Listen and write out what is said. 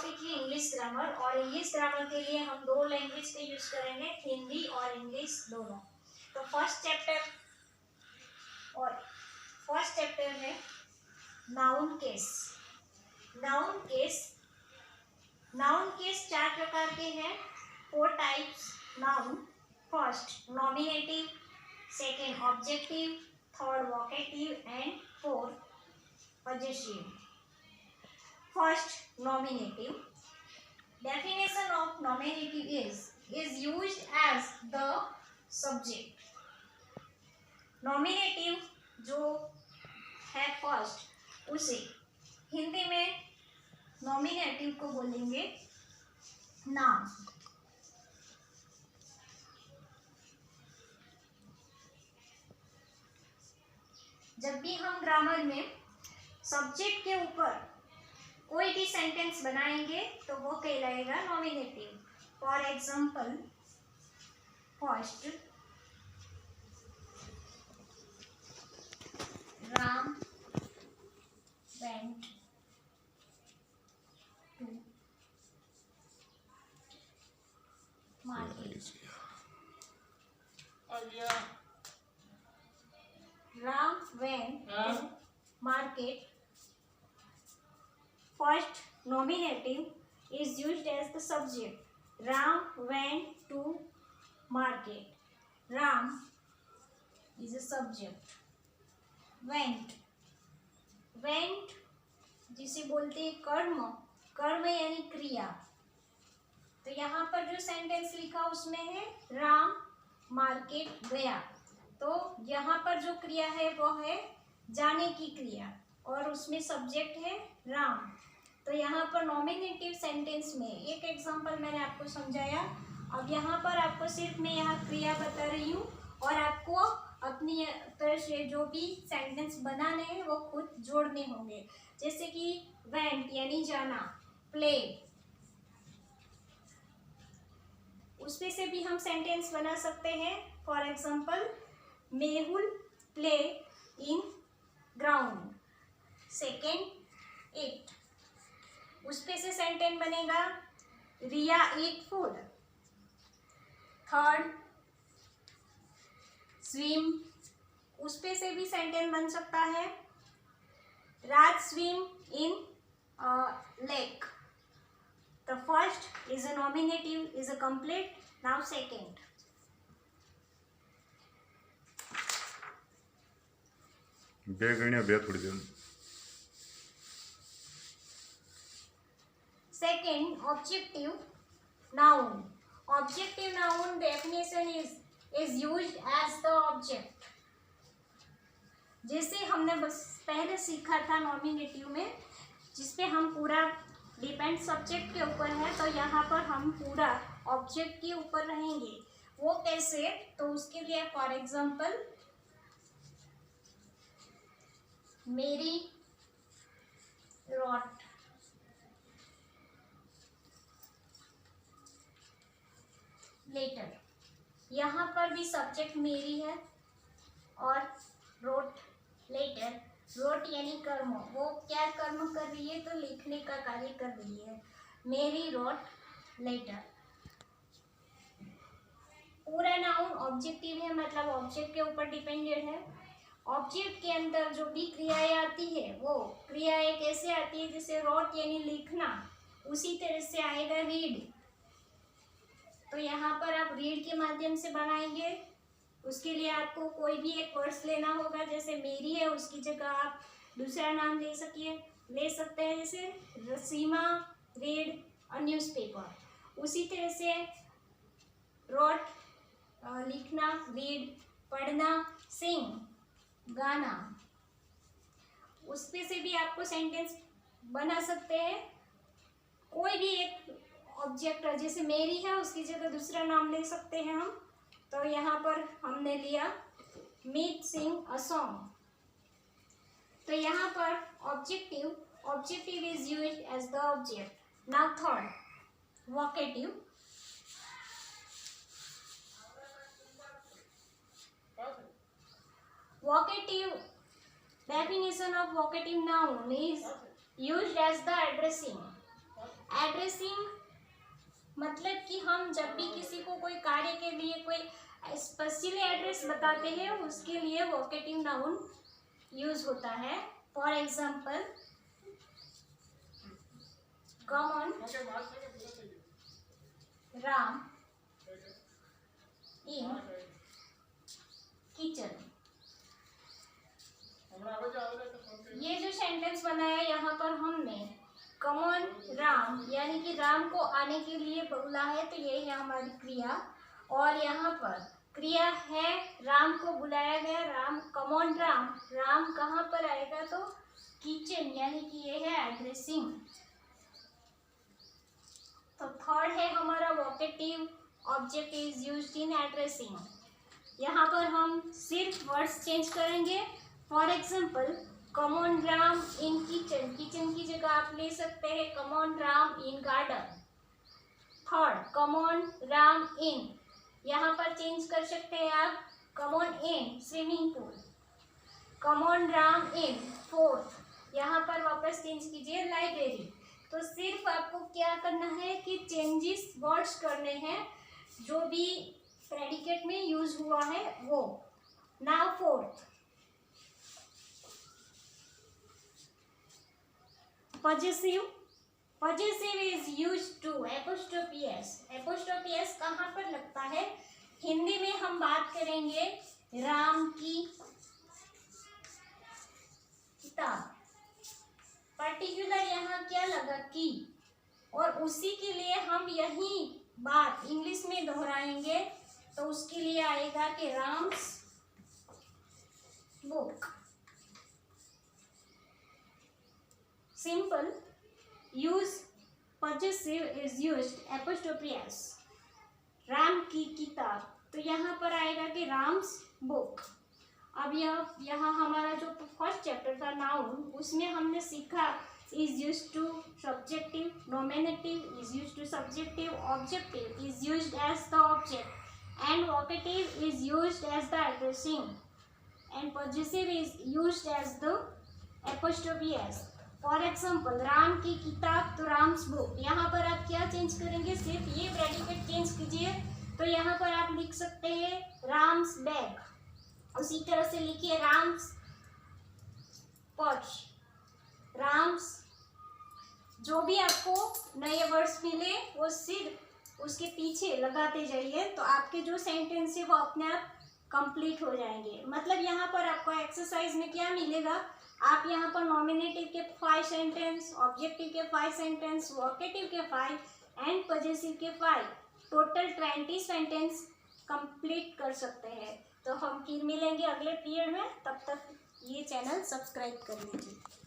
Topic है English grammar, और English grammar के लिए हम दो लैंग्वेज का यूज करेंगे, हिंदी और इंग्लिश दोनों। तो फर्स्ट चैप्टर है नाउन केस। नाउन केस 4 प्रकार के हैं, 4 types noun. First nominative, second objective, third vocative and fourth possessive. First, nominative. Definition of nominative is used as the subject. Nominative जो है फर्स्ट, उसे हिंदी में नॉमिनेटिव को बोलेंगे नाम। जब भी हम ग्रामर में सब्जेक्ट के ऊपर कोई भी सेंटेंस बनाएंगे तो वो कहलाएगा nominative. For example, first Ram went to market. Ram went to market. First nominative is used as the subject. Ram went to market. Ram is a subject. Went जिसे बोलते हैं कर्म यानी क्रिया। तो यहाँ पर जो सेंटेंस लिखा उसमें है राम मार्केट गया। तो यहाँ पर जो क्रिया है वो है जाने की क्रिया, और उसमें सब्जेक्ट है राम। तो यहाँ पर नॉमिनेटिव सेंटेंस में एक एग्जांपल मैंने आपको समझाया। अब यहाँ पर आपको सिर्फ मैं यहाँ क्रिया बता रही हूँ, और आपको अपनी तरह से जो भी सेंटेंस बनाने हैं वो खुद जोड़ने होंगे। जैसे कि वेंट यानी जाना, प्ले, उसमें से भी हम सेंटेंस बना सकते हैं। For example, Mehul play in ground. Second, it, उस पे से सेंटेंस बनेगा Riya eat food. Third, swim, उस पे से भी सेंटेंस बन सकता है Raj swim in lake. The first is a nominative, is a complete. Now second, थोड़ी देर। Second, objective noun. Objective noun definition is used as the object. जैसे हमने बस पहले सीखा था नॉमिनेटिव में, जिसपे हम पूरा डिपेंड सब्जेक्ट के ऊपर है, तो यहाँ पर हम पूरा ऑब्जेक्ट के ऊपर रहेंगे। वो कैसे? तो उसके लिए फॉर एग्जाम्पल, मेरी रॉट, लेटर, यहाँ पर भी सब्जेक्ट मेरी है और रोट लेटर। रोट यानी कर्म, वो क्या कर्म कर रही है? तो लिखने का कार्य कर रही है। मेरी रोट लेटर। पूरा नाउन ऑब्जेक्टिव है, मतलब ऑब्जेक्ट के ऊपर डिपेंडेंट है। ऑब्जेक्ट के अंदर जो भी क्रियाएं आती है वो क्रियाएं कैसे आती है? जैसे रोट यानी लिखना, उसी तरह से आएगा रीड। तो यहाँ पर आप रीड के माध्यम से बनाएंगे। उसके लिए आपको कोई भी एक वर्ड्स लेना होगा। जैसे मेरी है, उसकी जगह आप दूसरा नाम ले सकते हैं, जैसे रसीमा रीड अ न्यूज़पेपर। उसी तरह से रोट लिखना, रीड पढ़ना, सिंग गाना, उस पे से भी आपको सेंटेंस बना सकते हैं। कोई भी एक ऑब्जेक्ट, जैसे मेरी है, उसकी जगह दूसरा नाम ले सकते हैं हम। तो यहाँ पर हमने लिया मीत सिंग अ सॉन्ग। तो यहाँ पर objective is used as the object. Now third, vocative. Vocative, definition of vocative noun is used as the addressing. Addressing मतलब कि हम जब भी किसी को कोई कार्य के लिए कोई स्पेशली एड्रेस बताते हैं उसके लिए वोकेटिव नाउन यूज होता है। For example come on Ram in kitchen. ये जो सेंटेंस बनाया यहाँ पर हमने कम ऑन राम यानी कि राम को आने के लिए बोला है, तो ये है हमारी क्रिया। और यहाँ पर क्रिया है राम को बुलाया गया, राम कम ऑन राम, राम कहाँ पर आएगा तो किचन, यानी कि ये है एड्रेसिंग। तो थर्ड है हमारा vocative object is used in addressing. यहाँ पर हम सिर्फ वर्ड्स चेंज करेंगे। For example come on Ram in kitchen, kitchen की जगह आप ले सकते हैं come on Ram in garden. Third come on Ram in, यहाँ पर चेंज कर सकते हैं आप come on in swimming pool. Come on Ram in fourth, यहाँ पर वापस चेंज कीजिए लाइब्रेरी। तो सिर्फ आपको क्या करना है कि चेंजेस वर्ड्स करने हैं, जो भी प्रेडिकेट में यूज हुआ है वो। Now fourth possessive. Possessive is use to apostrophe S. Apostrophe S कहाँ पर लगता है? हिंदी में हम बात करेंगे राम की किताब, पर्टिकुलर यहाँ क्या लगा की, और उसी के लिए हम यही बात इंग्लिश में दोहराएंगे तो उसके लिए आएगा कि Ram's book. Simple use possessive is used apostrophe S, Ram की किताब, तो यहाँ पर आएगा कि राम्स बुक। अब यहाँ हमारा जो फर्स्ट चैप्टर था नाउन, उसमें हमने सीखा is used to subjective, nominative is used to subjective, objective is used as the object, and vocative is used as the addressing, and possessive is used as the apostrophe s. For example Ram की किताब तो Ram's book, यहाँ पर आप क्या change करेंगे? सिर्फ ये प्रेडिकेट चेंज कीजिए। तो यहाँ पर आप लिख सकते हैं राम्स बैग, उसी तरह से लिखिए राम्स पर्स, राम्स, जो भी आपको नए वर्ड्स मिले वो सिर्फ उसके पीछे लगाते जाइए, तो आपके जो सेंटेंस है वो अपने आप कंप्लीट हो जाएंगे। मतलब यहाँ पर आपको एक्सरसाइज में क्या मिलेगा? आप यहाँ पर नॉमिनेटिव के 5 सेंटेंस, ऑब्जेक्टिव के 5 सेंटेंस, वोकेटिव के 5 एंड पजेसिव के 5, टोटल 20 सेंटेंस कंप्लीट कर सकते हैं। तो हम फिर मिलेंगे अगले पीरियड में, तब तक ये चैनल सब्सक्राइब कर लीजिए।